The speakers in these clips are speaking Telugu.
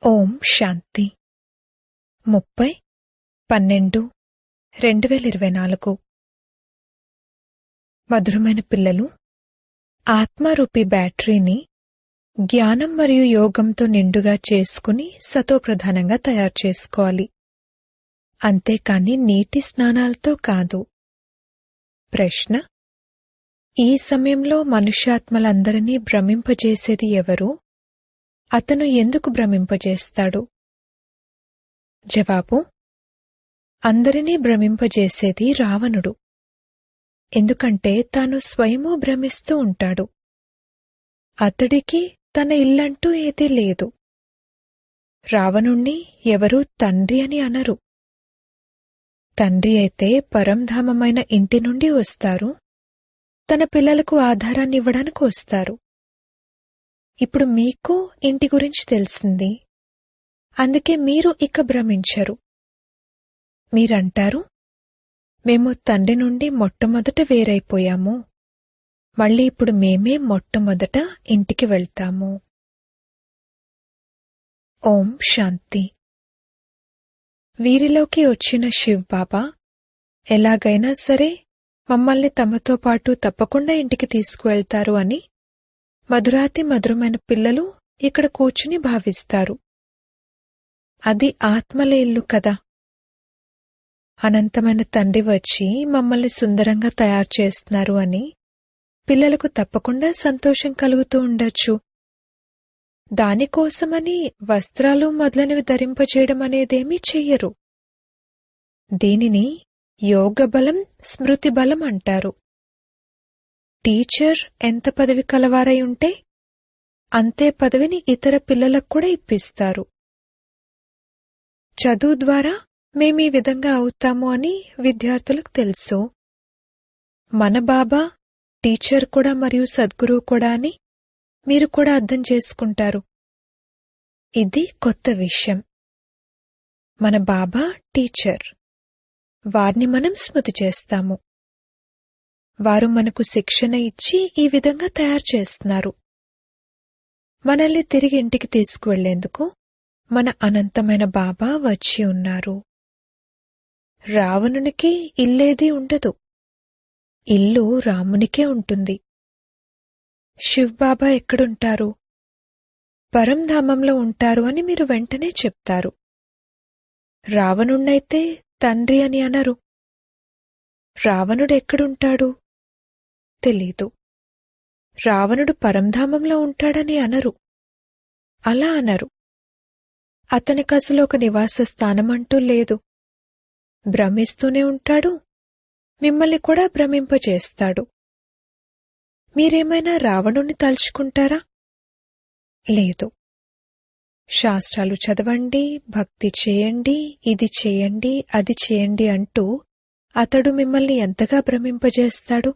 ఓం శాంతి 30/12/2024 మధురమైన పిల్లలు, ఆత్మారూపి బ్యాటరీని జ్ఞానం మరియు యోగంతో నిండుగా చేసుకుని సతోప్రధానంగా తయారు చేసుకోవాలి. అంతేకాని నీటి స్నానాలతో కాదు. ప్రశ్న: ఈ సమయంలో మనుష్యాత్మలందరినీ భ్రమింపజేసేది ఎవరు? అతను ఎందుకు భ్రమింపజేస్తాడు? జవాబు: అందరినీ భ్రమింపజేసేది రావణుడు. ఎందుకంటే తాను స్వయమూ భ్రమిస్తూ ఉంటాడు. అతడికి తన ఇల్లంటూ ఏదీ లేదు. రావణుణ్ణి ఎవరూ తండ్రి అని అనరు. తండ్రి అయితే పరంధామమైన ఇంటి నుండి వస్తారు, తన పిల్లలకు ఆధారాన్నివ్వడానికి వస్తారు. ఇప్పుడు మీకు ఇంటి గురించి తెలిసింది, అందుకే మీరు ఇక భ్రమించరు. మీరంటారు, మేము తండ్రి నుండి మొట్టమొదట వేరైపోయాము, మళ్ళీ ఇప్పుడు మేమే మొట్టమొదట ఇంటికి వెళ్తాము. ఓం శాంతి. వీరిలోకి వచ్చిన శివ్ బాబా ఎలాగైనా సరే మమ్మల్ని తమతో పాటు తప్పకుండా ఇంటికి తీసుకువెళ్తారు అని మధురాతి మధురమైన పిల్లలు ఇక్కడ కూర్చుని భావిస్తారు. అది ఆత్మల ఇల్లు కదా. అనంతమైన తండ్రి వచ్చి మమ్మల్ని సుందరంగా తయారు చేస్తున్నారు అని పిల్లలకు తప్పకుండా సంతోషం కలుగుతూ ఉండొచ్చు. దానికోసమని వస్త్రాలు మొదలైనవి ధరింపచేయడం అనేదేమీ చెయ్యరు. దీనిని యోగబలం, స్మృతి బలం అంటారు. టీచర్ ఎంత పదవి కలవారై ఉంటే అంతే పదవిని ఇతర పిల్లలకు కూడా ఇప్పిస్తారు. చదువు ద్వారా మేమీ విధంగా అవుతాము అని విద్యార్థులకు తెలుసు. మన బాబా టీచర్ కూడా మరియు సద్గురువు కూడా అని మీరు కూడా అర్థం చేసుకుంటారు. ఇది కొత్త విషయం. మన బాబా టీచర్, వారిని మనం స్మృతి చేస్తాము. వారు మనకు శిక్షణ ఇచ్చి ఈ విధంగా తయారు చేస్తున్నారు. మనల్ని తిరిగి ఇంటికి తీసుకువెళ్లేందుకు మన అనంతమైన బాబా వచ్చి ఉన్నారు. రావణునికి ఇల్లేదీ ఉండదు, ఇల్లు రామునికే ఉంటుంది. శివ్ బాబా ఎక్కడుంటారు? పరంధామంలో ఉంటారు అని మీరు వెంటనే చెప్తారు. రావణుణ్ణైతే తండ్రి అని అనరు. రావణుడు ఎక్కడుంటాడు? తెలీదు. రావణుడు పరంధామంలో ఉంటాడని అనరు. అలా అనరు. అతనికసలు ఒక నివాస స్థానమంటూ లేదు. భ్రమిస్తూనే ఉంటాడు, మిమ్మల్ని కూడా భ్రమింపచేస్తాడు. మీరేమైనా రావణుణ్ణి తలుచుకుంటారా? లేదు. శాస్త్రాలు చదవండి, భక్తి చేయండి, ఇది చేయండి, అది చేయండి అంటూ అతడు మిమ్మల్ని ఎంతగా భ్రమింపజేస్తాడు.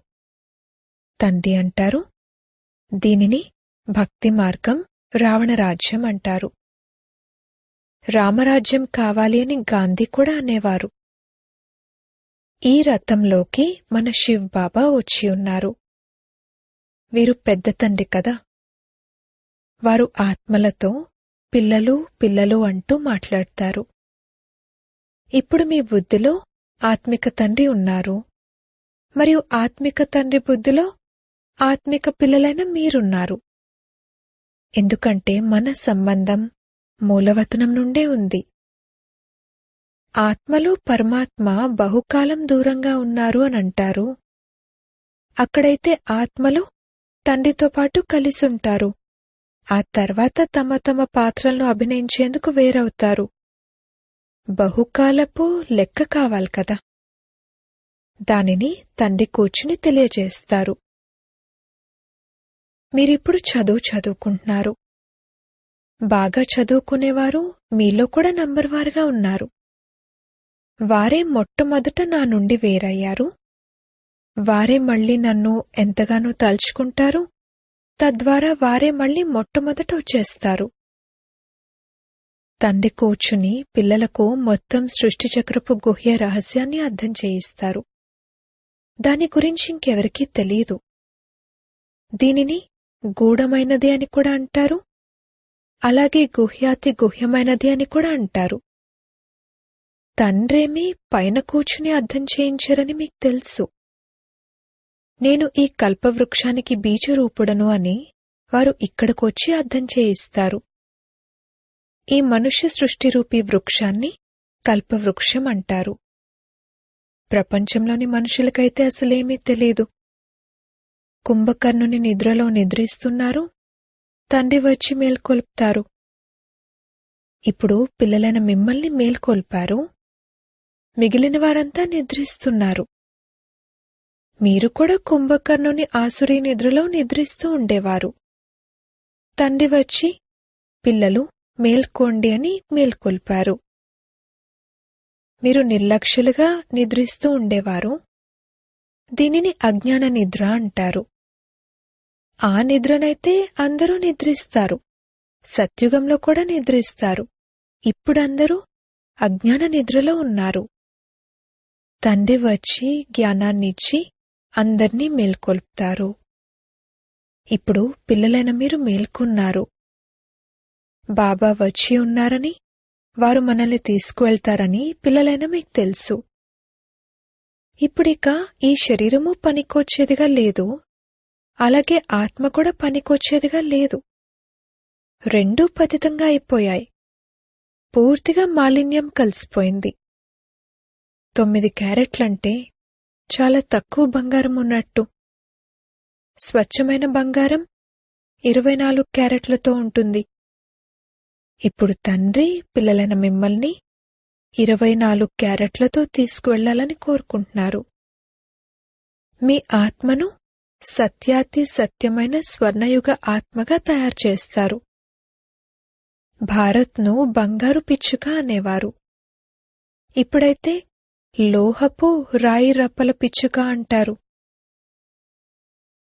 తండ్రి అంటారు, దీనిని భక్తి మార్గం, రావణరాజ్యం అంటారు. రామరాజ్యం కావాలి అని గాంధీ కూడా అనేవారు. ఈ రథంలోకి మన శివ్ బాబా వచ్చి ఉన్నారు. వీరు పెద్ద తండ్రి కదా. వారు ఆత్మలతో పిల్లలు పిల్లలు అంటూ మాట్లాడతారు. ఇప్పుడు మీ బుద్ధిలో ఆత్మిక తండ్రి ఉన్నారు, మరియు ఆత్మిక తండ్రి బుద్ధిలో ఆత్మిక పిల్లలైన మీరున్నారు. ఎందుకంటే మన సంబంధం మూలవతనం నుండే ఉంది. ఆత్మలు పరమాత్మ బహుకాలం దూరంగా ఉన్నారు అనంటారు. అక్కడైతే ఆత్మలు తండ్రితో పాటు కలిసుంటారు. ఆ తర్వాత తమ తమ పాత్రలను అభినయించేందుకు వేరవుతారు. బహుకాలపు లెక్క కావాలి కదా. దానిని తండ్రి కూర్చుని తెలియజేస్తారు. మీరిప్పుడు చదువుకుంటున్నారు. బాగా చదువుకునేవారు మీలో కూడా నంబర్ వారుగా ఉన్నారు. వారే మొట్టమొదట నా నుండి వేరయ్యారు. వారే మళ్లీ నన్ను ఎంతగానో తలుచుకుంటారు. తద్వారా వారే మళ్లీ మొట్టమొదట వచ్చేస్తారు. తండ్రి కూర్చుని పిల్లలకు మొత్తం సృష్టి చక్రపు గుహ్య రహస్యాన్ని అర్థం చేయిస్తారు. దాని గురించి ఇంకెవరికీ తెలీదు. దీనిని గూఢమైనది అని కూడా అంటారు, అలాగే గుహ్యాతి గుహ్యమైనది అని కూడా అంటారు. తండ్రేమీ పైన కూర్చుని అర్థం చేయించరని మీకు తెలుసు. నేను ఈ కల్పవృక్షానికి బీజరూపుడను అని వారు ఇక్కడికొచ్చి అర్థం చేయిస్తారు. ఈ మనుష్య సృష్టిరూపీ వృక్షాన్ని కల్పవృక్షం అంటారు. ప్రపంచంలోని మనుషులకైతే అసలేమీ తెలీదు. కుంభకర్ణుని నిద్రలో నిద్రిస్తున్నారు, తండ్రి వచ్చి మేల్కొల్పుతారు. ఇప్పుడు పిల్లలైన మిమ్మల్ని మేల్కొల్పారు, మిగిలిన వారంతా నిద్రిస్తున్నారు. మీరు కూడా కుంభకర్ణుని ఆసురీ నిద్రలో నిద్రిస్తూ ఉండేవారు. తండ్రి వచ్చి పిల్లలు మేల్కోండి అని మేల్కొల్పారు. మీరు నిర్లక్ష్యులుగా నిద్రిస్తూ ఉండేవారు. దీనిని అజ్ఞాన నిద్ర అంటారు. ఆ నిద్రనైతే అందరూ నిద్రిస్తారు, సత్యుగంలో కూడా నిద్రిస్తారు. ఇప్పుడందరూ అజ్ఞాన నిద్రలో ఉన్నారు. తండ్రి వచ్చి జ్ఞానాన్నిచ్చి అందర్నీ మేల్కొల్పుతారు. ఇప్పుడు పిల్లలైన మీరు మేల్కొన్నారు. బాబా వచ్చి ఉన్నారని, వారు మనల్ని తీసుకువెళ్తారని పిల్లలైన మీకు తెలుసు. ఇప్పుడిక ఈ శరీరము పనికొచ్చేదిగా లేదు, అలాగే ఆత్మ కూడా పనికొచ్చేదిగా లేదు. రెండూ పతితంగా అయిపోయాయి. పూర్తిగా మాలిన్యం కలిసిపోయింది. 9 క్యారెట్లంటే చాలా తక్కువ బంగారం ఉన్నట్టు. స్వచ్ఛమైన బంగారం 24 క్యారెట్లతో ఉంటుంది. ఇప్పుడు తండ్రి పిల్లలైన మిమ్మల్ని 24 క్యారెట్లతో తీసుకువెళ్లాలని కోరుకుంటున్నారు. మీ ఆత్మను సత్యాతి సత్యమైన స్వర్ణయుగ ఆత్మగా తయారు చేస్తారు. భారత్ను బంగారు పిచ్చుక అనేవారు. ఇప్పుడైతే లోహపు రాయి రప్పల పిచ్చుక అంటారు.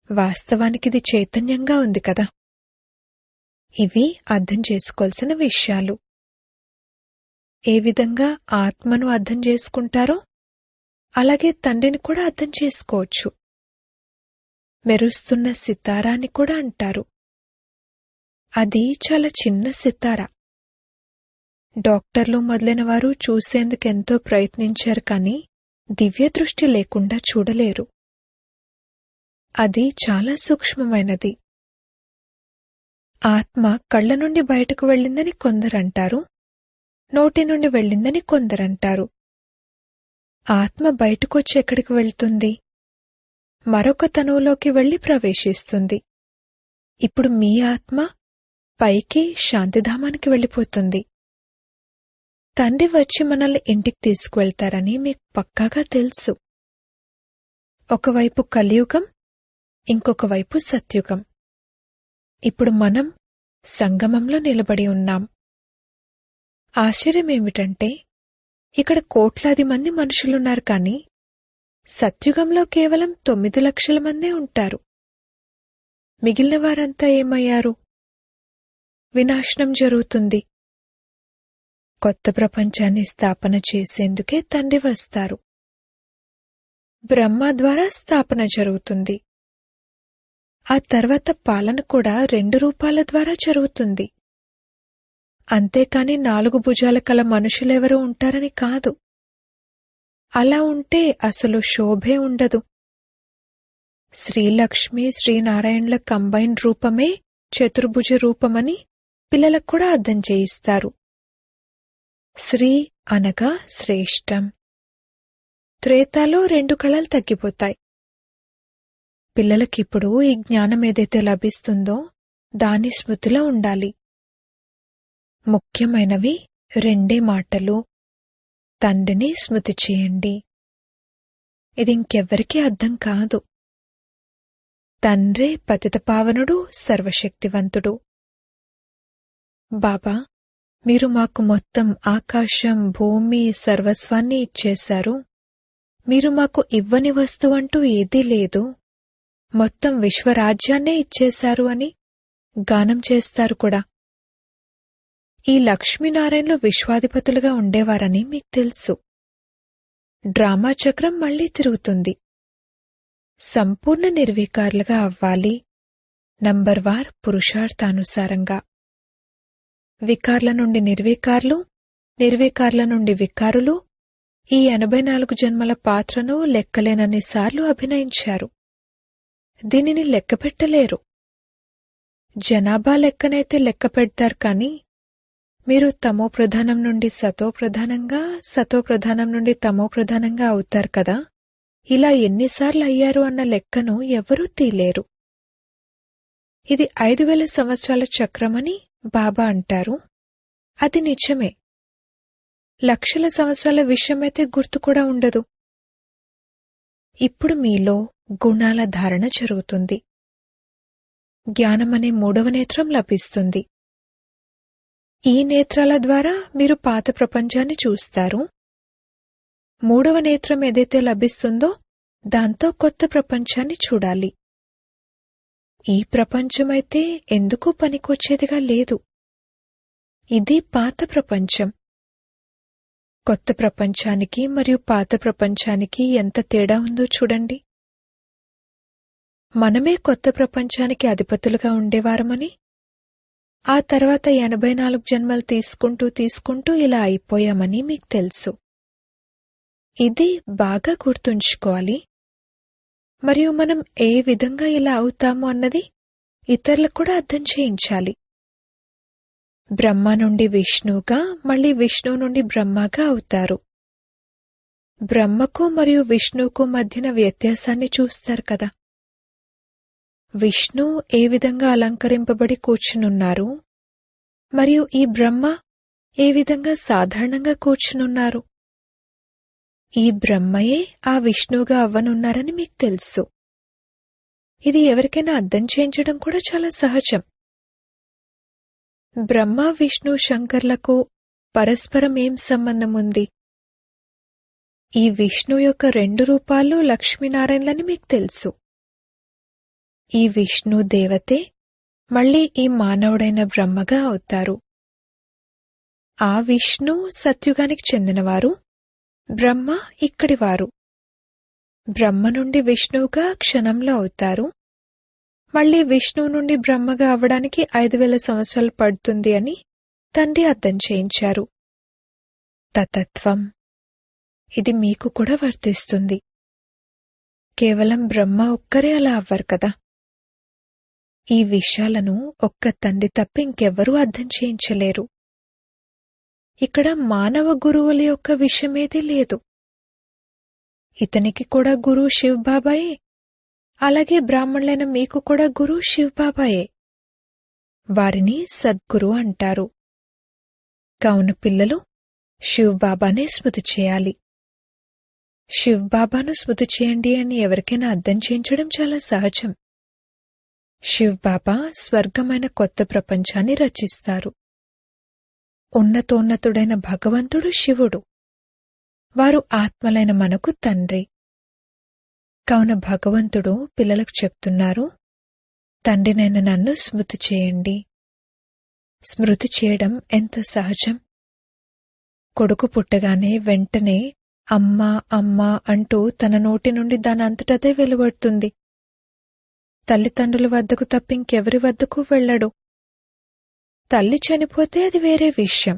వాస్తవానికిది చైతన్యంగా ఉంది కదా. ఇవి అర్థం చేసుకోవాల్సిన విషయాలు. ఏ విధంగా ఆత్మను అర్థం చేసుకుంటారో అలాగే తండ్రిని కూడా అర్థం చేసుకోవచ్చు. మెరుస్తున్న సితారాని కూడా అంటారు. అది చాలా చిన్న సితారా. డాక్టర్లు మొదలైన వారు చూసేందుకెంతో ప్రయత్నించారు, కానీ దివ్య దృష్టి లేకుండా చూడలేరు. అది చాలా సూక్ష్మమైనది. ఆత్మ కళ్ల నుండి బయటకు వెళ్ళిందని కొందరంటారు, నోటి నుండి వెళ్ళిందని కొందరంటారు. ఆత్మ బయటకొచ్చి ఎక్కడికి వెళ్తుంది? మరొక తనువులోకి వెళ్లి ప్రవేశిస్తుంది. ఇప్పుడు మీ ఆత్మ పైకి శాంతిధామానికి వెళ్ళిపోతుంది. తండ్రి వచ్చి మనల్ని ఇంటికి తీసుకువెళ్తారని మీకు పక్కాగా తెలుసు. ఒకవైపు కలియుగం, ఇంకొక వైపు సత్యుగం. ఇప్పుడు మనం సంగమంలో నిలబడి ఉన్నాం. ఆశ్చర్యమేమిటంటే ఇక్కడ కోట్లాది మంది మనుషులున్నారు, కానీ సత్యుగంలో కేవలం 9 లక్షల మందే ఉంటారు. మిగిలిన వారంతా ఏమయ్యారు? వినాశనం జరుగుతుంది. కొత్త ప్రపంచాన్ని స్థాపన చేసేందుకే తండ్రి వస్తారు. బ్రహ్మ ద్వారా స్థాపన జరుగుతుంది. ఆ తర్వాత పాలన కూడా 2 రూపాల ద్వారా జరుగుతుంది. అంతేకాని 4 భుజాల కల మనుషులెవరూ ఉంటారని కాదు. అలా ఉంటే అసలు శోభే ఉండదు. శ్రీలక్ష్మి శ్రీనారాయణుల కంబైన్ రూపమే చతుర్భుజ రూపమని పిల్లలకు కూడా అర్థం చేయిస్తారు. శ్రీ అనగా శ్రేష్టం. త్రేతాలో 2 కళలు తగ్గిపోతాయి. పిల్లలకిప్పుడు ఈ జ్ఞానం ఏదైతే లభిస్తుందో దాని స్మృతిలో ఉండాలి. ముఖ్యమైనవి 2 మాటలు. తండ్రిని స్మృతి చేయండి. ఇది ఇంకెవ్వరికీ అర్థం కాదు. తండ్రే పతితపావనుడు, సర్వశక్తివంతుడు. బాబా, మీరు మాకు మొత్తం ఆకాశం, భూమి, సర్వస్వాన్ని ఇచ్చేశారు. మీరు మాకు ఇవ్వని వస్తువంటూ ఏదీ లేదు, మొత్తం విశ్వరాజ్యాన్నే ఇచ్చేశారు అని గానం చేస్తారు కూడా. ఈ లక్ష్మీనారాయణలు విశ్వాధిపతులుగా ఉండేవారని మీకు తెలుసు. డ్రామా చక్రం మళ్లీ తిరుగుతుంది. సంపూర్ణ నిర్వికారులుగా అవ్వాలి, నంబర్వార్ పురుషార్థానుసారంగా. వికార్ల నుండి నిర్వికార్లు, నిర్వికార్ల నుండి వికారులు ఈ 84 జన్మల పాత్రను లెక్కలేనన్నిసార్లు అభినయించారు. దీనిని లెక్కపెట్టలేరు. జనాభా లెక్కనైతే లెక్క పెడతారు కాని మీరు తమో ప్రధానం నుండి సతో ప్రధానంగా, సతో ప్రధానం నుండి తమో ప్రధానంగా అవుతారు కదా, ఇలా ఎన్నిసార్లు అయ్యారు అన్న లెక్కను ఎవరూ తీలేరు. ఇది 5000 సంవత్సరాల చక్రమని బాబా అంటారు. అది నిజమే. లక్షల సంవత్సరాల విషయమైతే గుర్తు కూడా ఉండదు. ఇప్పుడు మీలో గుణాల ధారణ జరుగుతుంది. జ్ఞానమనే 3వ నేత్రం లభిస్తుంది. ఈ నేత్రాల ద్వారా మీరు పాత ప్రపంచాన్ని చూస్తారు. 3వ నేత్రం ఏదైతే లభిస్తుందో దాంతో కొత్త ప్రపంచాన్ని చూడాలి. ఈ ప్రపంచమైతే ఎందుకు పనికొచ్చేదిగా లేదు. ఇది పాత ప్రపంచం. కొత్త ప్రపంచానికి మరియు పాత ప్రపంచానికి ఎంత తేడా ఉందో చూడండి. మనమే కొత్త ప్రపంచానికి అధిపతులుగా ఉండేవారమని, ఆ తర్వాత 84 జన్మలు తీసుకుంటూ ఇలా అయిపోయామని మీకు తెలుసు. ఇది బాగా గుర్తుంచుకోవాలి. మరియు మనం ఏ విధంగా ఇలా అవుతాము అన్నది ఇతరులకు కూడా అర్థం చేయించాలి. బ్రహ్మ నుండి విష్ణువుగా, మళ్లీ విష్ణువు నుండి బ్రహ్మగా అవుతారు. బ్రహ్మకు మరియు విష్ణువుకు మధ్యన వ్యత్యాసాన్ని చూస్తారు కదా. విష్ణు ఏ విధంగా అలంకరింపబడి కూర్చునున్నారు మరియు ఈ బ్రహ్మ ఏ విధంగా సాధారణంగా కూర్చునున్నారు. ఈ బ్రహ్మయే ఆ విష్ణువుగా అవ్వనున్నారని మీకు తెలుసు. ఇది ఎవరికైనా అర్థం చేయించడం కూడా చాలా సహజం. బ్రహ్మ, విష్ణు, శంకర్లకు పరస్పరం ఏం సంబంధం ఉంది? ఈ విష్ణు యొక్క 2 రూపాలు లక్ష్మీనారాయణలని మీకు తెలుసు. ఈ విష్ణు దేవతే మళ్లీ ఈ మానవుడైన బ్రహ్మగా అవుతారు. ఆ విష్ణు సత్యుగానికి చెందినవారు, బ్రహ్మ ఇక్కడివారు. బ్రహ్మ నుండి విష్ణువుగా క్షణంలో అవుతారు. మళ్లీ విష్ణువు నుండి బ్రహ్మగా అవ్వడానికి 5000 సంవత్సరాలు పడుతుంది అని తండ్రి అర్థం చేయించారు. తతత్వం ఇది మీకు కూడా వర్తిస్తుంది. కేవలం బ్రహ్మ ఒక్కరే అలా అవ్వరు కదా. ఈ విషయాలను ఒక్క తండ్రి తప్ప ఇంకెవ్వరూ అర్థం చేయించలేరు. ఇక్కడ మానవ గురువుల యొక్క విషయమేదీ లేదు. ఇతనికి కూడా గురువు శివబాబాయే, అలాగే బ్రాహ్మణులైన మీకు కూడా గురువు శివబాబాయే. వారిని సద్గురు అంటారు. కావున పిల్లలు శివబాబానే స్మృతి చేయాలి. శివబాబాను స్మృతి చేయండి అని ఎవరికైనా అర్థం చేయించడం చాలా సహజం. శివబాబా స్వర్గమైన కొత్త ప్రపంచాన్ని రచిస్తారు. ఉన్నతోన్నతుడైన భగవంతుడు శివుడు. వారు ఆత్మలైన మనకు తండ్రి. కావున భగవంతుడు పిల్లలకు చెప్తున్నారు, తండ్రినైన నన్ను స్మృతి చేయండి. స్మృతి చేయడం ఎంత సహజం. కొడుకు పుట్టగానే వెంటనే అమ్మా అమ్మా అంటూ తన నోటి నుండి దానంతటదే వెలువడుతుంది. తల్లిదండ్రుల వద్దకు తప్పింకెవరి వద్దకు వెళ్ళడు. తల్లి చనిపోతే అది వేరే విషయం.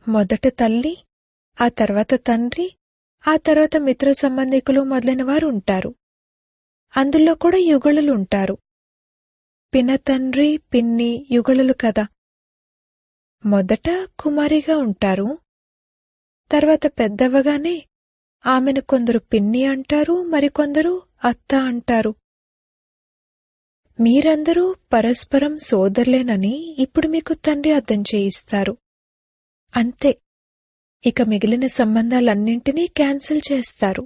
మొదట తల్లి, ఆ తర్వాత తండ్రి, ఆ తర్వాత మిత్ర సంబంధికులు మొదలైన వారు ఉంటారు. అందులో కూడా యుగళులు ఉంటారు. పినతండ్రి, పిన్ని యుగళులు కదా. మొదట కుమారిగా ఉంటారు. తర్వాత పెద్దవగానే ఆమెను కొందరు పిన్ని అంటారు, మరికొందరు అత్త అంటారు. మీరందరూ పరస్పరం సోదరులేనని ఇప్పుడు మీకు తండ్రి అర్థం చేయిస్తారు. అంతే. ఇక మిగిలిన సంబంధాలన్నింటినీ క్యాన్సిల్ చేస్తారు.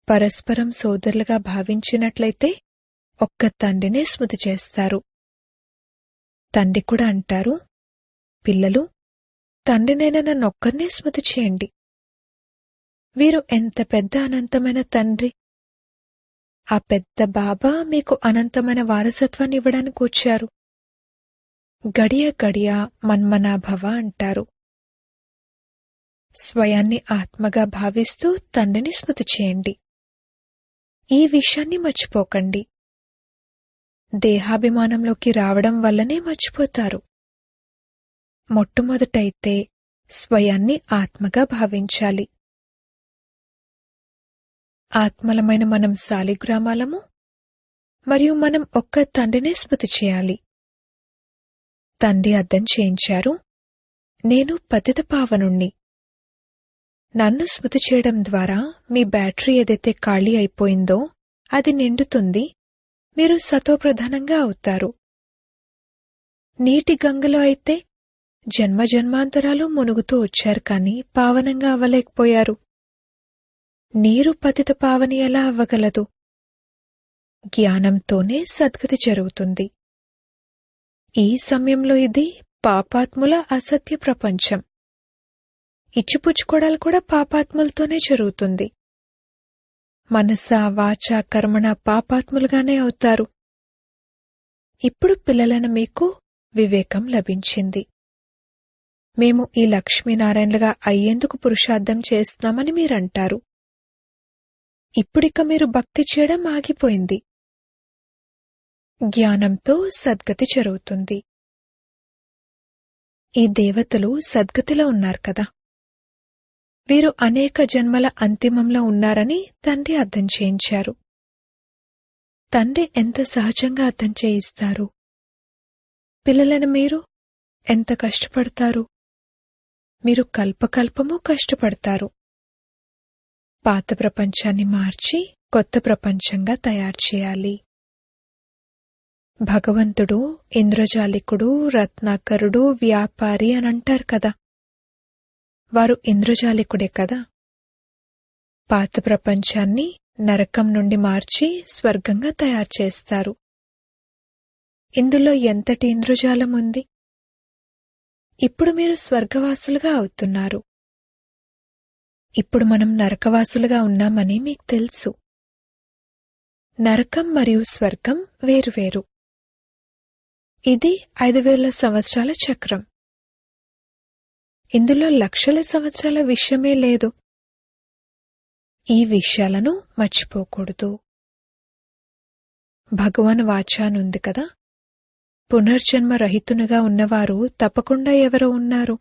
పరస్పరం సోదరులుగా భావించినట్లయితే ఒక్క తండ్రినే స్మృతి చేస్తారు. తండ్రి కూడా అంటారు, పిల్లలు తండ్రినైన నన్నొక్కర్నే స్మృతి చేయండి. వీరు ఎంత పెద్ద అనంతమైన తండ్రి. ఆ పెద్ద బాబా మీకు అనంతమైన వారసత్వాన్ని ఇవ్వడానికి వచ్చారు. గడియ గడియ మన్మనాభవ అంటారు. స్వయాన్ని ఆత్మగా భావిస్తూ తండ్రిని స్మృతి చేయండి. ఈ విషయాన్ని మర్చిపోకండి. దేహాభిమానంలోకి రావడం వల్లనే మర్చిపోతారు. మొట్టమొదటైతే స్వయాన్ని ఆత్మగా భావించాలి. ఆత్మలమైన మనం శాలిగ్రామాలము, మరియు మనం ఒక్క తండ్రినే స్మృతి చేయాలి. తండ్రి అర్థం చేయించారు, నేను పతిత పావనుణ్ణి. నన్ను స్మృతి చేయడం ద్వారా మీ బ్యాటరీ ఏదైతే ఖాళీ అయిపోయిందో అది నిండుతుంది, మీరు సతోప్రధానంగా అవుతారు. నీటి గంగలో అయితే జన్మజన్మాంతరాలు మునుగుతూ వచ్చారు కాని పావనంగా అవ్వలేకపోయారు. నీరు పతిత పావని ఎలా అవ్వగలదు? జ్ఞానంతోనే సద్గతి జరుగుతుంది. ఈ సమయంలో ఇది పాపాత్ముల అసత్య ప్రపంచం. ఇచ్చిపుచ్చుకోవడాలు కూడా పాపాత్ములతోనే జరుగుతుంది. మనస వాచ కర్మణ పాపాత్ములుగానే అవుతారు. ఇప్పుడు పిల్లలైన మీకు వివేకం లభించింది. మేము ఈ లక్ష్మీనారాయణలుగా అయ్యేందుకు పురుషార్థం చేస్తున్నామని మీరంటారు. ఇప్పుడిక మీరు భక్తి చేయడం ఆగిపోయింది. జ్ఞానంతో సద్గతి జరుగుతుంది. ఈ దేవతలు సద్గతిలో ఉన్నారు కదా. వీరు అనేక జన్మల అంతిమంలో ఉన్నారని తండ్రి అర్థం చేయించారు. తండ్రి ఎంత సహజంగా అర్థం చేయిస్తారు. పిల్లలను మీరు ఎంత కష్టపడతారు. మీరు కల్పకల్పము కష్టపడతారు. పాత ప్రపంచాన్ని మార్చి కొత్త ప్రపంచంగా తయారు చేయాలి. భగవంతుడు ఇంద్రజాలికుడు, రత్నాకరుడు, వ్యాపారి అని అంటారు కదా. వారు ఇంద్రజాలికుడే కదా. పాత ప్రపంచాన్ని నరకం నుండి మార్చి స్వర్గంగా తయారు చేస్తారు. ఇందులో ఎంతటి ఇంద్రజాలం ఉంది. ఇప్పుడు మీరు స్వర్గవాసులుగా అవుతున్నారు. ఇప్పుడు మనం నరకవాసులుగా ఉన్నామని మీకు తెలుసు. నరకం మరియు స్వర్గం వేరువేరు. ఇది 5000 సంవత్సరాల చక్రం. ఇందులో లక్షల సంవత్సరాల విషయమే లేదు. ఈ విషయాలను మర్చిపోకూడదు. భగవాన్ వాచానుంది కదా, పునర్జన్మ రహితునిగా ఉన్నవారు తప్పకుండా ఎవరో ఉన్నారు.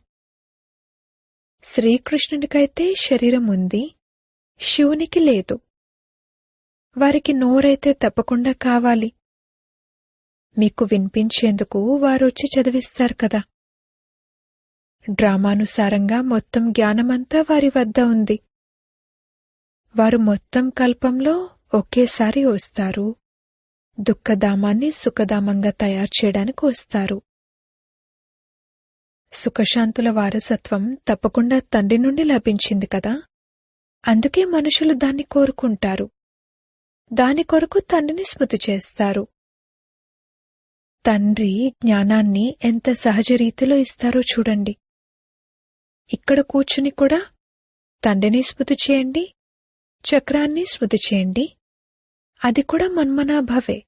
శ్రీకృష్ణునికైతే శరీరం ఉంది, శివునికి లేదు. వారికి నోరైతే తప్పకుండా కావాలి. మీకు వినిపించేందుకు వారొచ్చి చదివిస్తారు కదా. డ్రామానుసారంగా మొత్తం జ్ఞానమంతా వారి వద్ద ఉంది. వారు మొత్తం కల్పంలో ఒకేసారి వస్తారు. దుఃఖధామాన్ని సుఖధామంగా తయారు చేయడానికి వస్తారు. సుఖశాంతుల వారసత్వం తప్పకుండా తండ్రి నుండి లభించింది కదా. అందుకే మనుషులు దాన్ని కోరుకుంటారు. దాని కొరకు తండ్రిని స్మృతి చేస్తారు. తండ్రి జ్ఞానాన్ని ఎంత సహజ రీతిలో ఇస్తారో చూడండి. ఇక్కడ కూర్చుని కూడా తండ్రిని స్మృతి చేయండి, చక్రాన్ని స్మృతి చేయండి. అది కూడా మన్మనాభవే.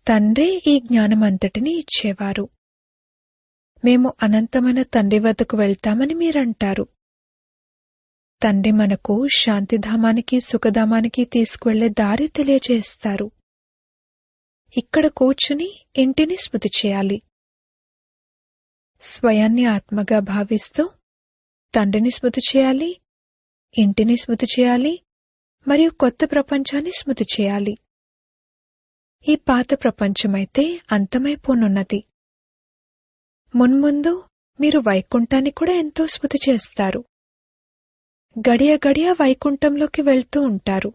తండ్రే ఈ జ్ఞానమంతటినీ ఇచ్చేవారు. మేము అనంతమైన తండ్రి వద్దకు వెళ్తామని మీరంటారు. తండ్రి మనకు శాంతిధామానికి సుఖధామానికి తీసుకువెళ్లే దారి తెలియజేస్తారు. ఇక్కడ కూర్చుని ఇంటిని స్మృతి చేయాలి. స్వయాన్ని ఆత్మగా భావిస్తూ తండ్రిని స్మృతి చేయాలి, ఇంటిని స్మృతి చేయాలి, మరియు కొత్త ప్రపంచాన్ని స్మృతి చేయాలి. ఈ పాత ప్రపంచమైతే అంతమైపోనున్నది. మున్ముందు మీరు వైకుంఠాన్ని కూడా ఎంతో స్మృతి చేస్తారు. గడియ గడియ వైకుంఠంలోకి వెళ్తూ ఉంటారు.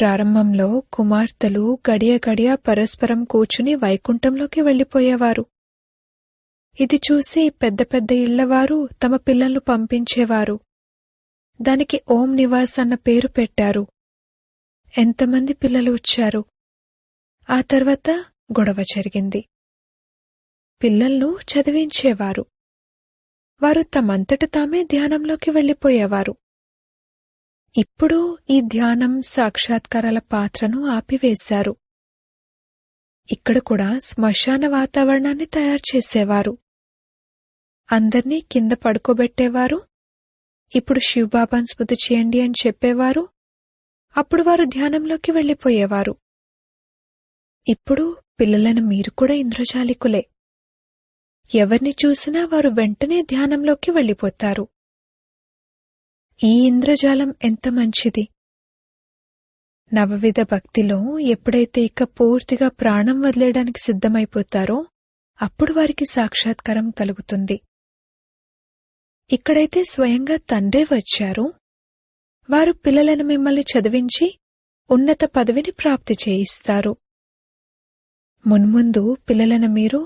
ప్రారంభంలో కుమార్తెలు గడియ గడియ పరస్పరం కూర్చుని వైకుంఠంలోకి వెళ్లిపోయేవారు. ఇది చూసి పెద్ద పెద్ద ఇళ్లవారు తమ పిల్లలను పంపించేవారు. దానికి ఓం నివాస్ అన్న పేరు పెట్టారు. ఎంతమంది పిల్లలు వచ్చారు. ఆ తర్వాత గొడవ జరిగింది. పిల్లలను చదివించేవారు. వారు తమంతట తామే ధ్యానంలోకి వెళ్లిపోయేవారు. ఇప్పుడు ఈ ధ్యానం సాక్షాత్కారాల పాత్రను ఆపివేశారు. ఇక్కడ కూడా శ్మశాన వాతావరణాన్ని తయారు చేసేవారు. అందర్నీ కింద పడుకోబెట్టేవారు. ఇప్పుడు శివబాబాను స్మృతి చేయండి అని చెప్పేవారు. అప్పుడు వారు ధ్యానంలోకి వెళ్లిపోయేవారు. ఇప్పుడు పిల్లలను మీరు కూడా ఇంద్రజాలికులే. ఎవరిని చూసినా వారు వెంటనే ధ్యానంలోకి వెళ్ళిపోతారు. ఈ ఇంద్రజాలం ఎంత మంచిది! నవవిధ భక్తిలో ఎప్పుడైతే ఇక పూర్తిగా ప్రాణం వదిలేయడానికి సిద్ధమైపోతారో అప్పుడు వారికి సాక్షాత్కారం కలుగుతుంది. ఇక్కడైతే స్వయంగా తండ్రే వచ్చారు. వారు పిల్లలను మిమ్మల్ని చదివించి ఉన్నత పదవిని ప్రాప్తి చేయిస్తారు. మున్ముందు పిల్లలను మీరు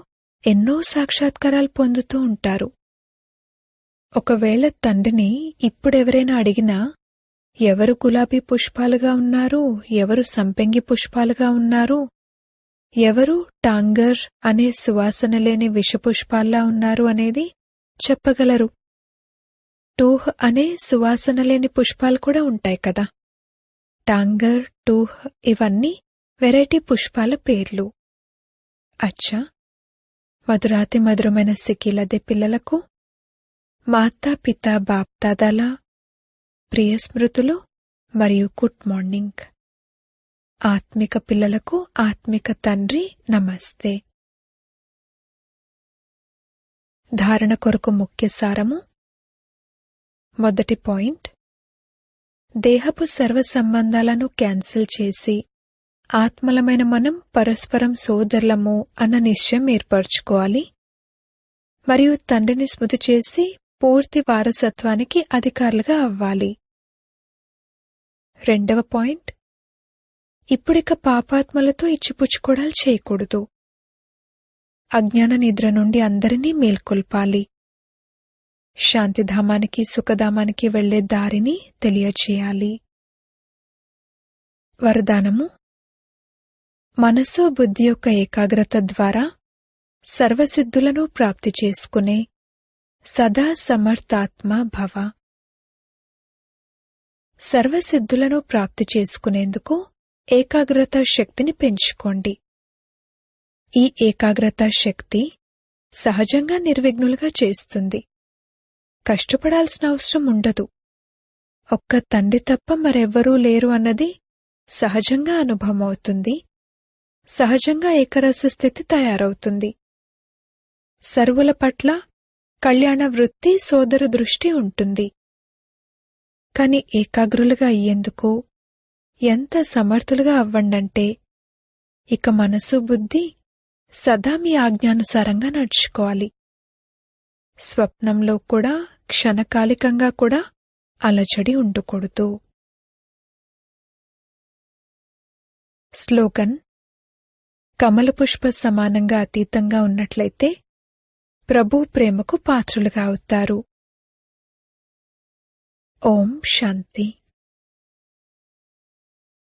ఎన్నో సాక్షాత్కారాలు పొందుతూ ఉంటారు. ఒకవేళ తండ్రిని ఇప్పుడెవరైనా అడిగినా ఎవరు గులాబీ పుష్పాలుగా ఉన్నారు, ఎవరు సంపెంగి పుష్పాలుగా ఉన్నారు, ఎవరు టాంగర్ అనే సువాసన లేని విషపుష్పాల్లా ఉన్నారు అనేది చెప్పగలరు. టూహ్ అనే సువాసన లేని పుష్పాలు కూడా ఉంటాయి కదా. టాంగర్, టూహ్ ఇవన్నీ వెరైటీ పుష్పాల పేర్లు. అచ్చా, మధురాతి మధురమైన సిక్కిలదే పిల్లలకు మాతా పితా బాప్దాదాల ప్రియ స్మృతులు మరియు గుడ్ మార్నింగ్. ఆత్మిక పిల్లలకు ఆత్మిక తండ్రి నమస్తే. ధారణ కొరకు ముఖ్య సారము. మొదటి పాయింట్, దేహపు సర్వ సంబంధాలను క్యాన్సిల్ చేసి ఆత్మలమైన మనం పరస్పరం సోదరులము అన్న నిశ్చయం ఏర్పరచుకోవాలి మరియు తండ్రిని స్మృతి చేసి పూర్తి వారసత్వానికి అధికారులుగా అవ్వాలి. రెండవ పాయింట్, ఇప్పుడిక పాపాత్మలతో ఇచ్చిపుచ్చుకోవడాలు చేయకూడదు. అజ్ఞాన నిద్ర నుండి అందరినీ మేల్కొల్పాలి. శాంతిధామానికి సుఖధామానికి వెళ్లే దారిని తెలియచేయాలి. వరదానము. మనసు బుద్ధి యొక్క ఏకాగ్రత ద్వారా సర్వసిద్ధులను ప్రాప్తి చేసుకునే సదా సమర్థాత్మ భవ. సర్వసిద్ధులను ప్రాప్తి చేసుకునేందుకు ఏకాగ్రత శక్తిని పెంచుకోండి. ఈ ఏకాగ్రత శక్తి సహజంగా నిర్విఘ్నులుగా చేస్తుంది. కష్టపడాల్సిన అవసరం ఉండదు. ఒక్క తండ్రి తప్ప మరెవ్వరూ లేరు అన్నది సహజంగా అనుభవం అవుతుంది. సహజంగా ఏకరస స్థితి తయారవుతుంది. సర్వుల పట్ల కళ్యాణ వృత్తి, సోదర దృష్టి ఉంటుంది. కాని ఏకాగ్రులుగా అయ్యేందుకు ఎంత సమర్థులుగా అవ్వండంటే ఇక మనసు బుద్ధి సదా మీ ఆజ్ఞానుసారంగా నడుచుకోవాలి. స్వప్నంలో కూడా క్షణకాలికంగా కూడా అలజడి ఉండకూడదు. స్లోగన్. కమలపుష్ప సమానంగా అతీతంగా ఉన్నట్లయితే ప్రభు ప్రేమకు పాత్రులుగా అవుతారు. ఓం శాంతి.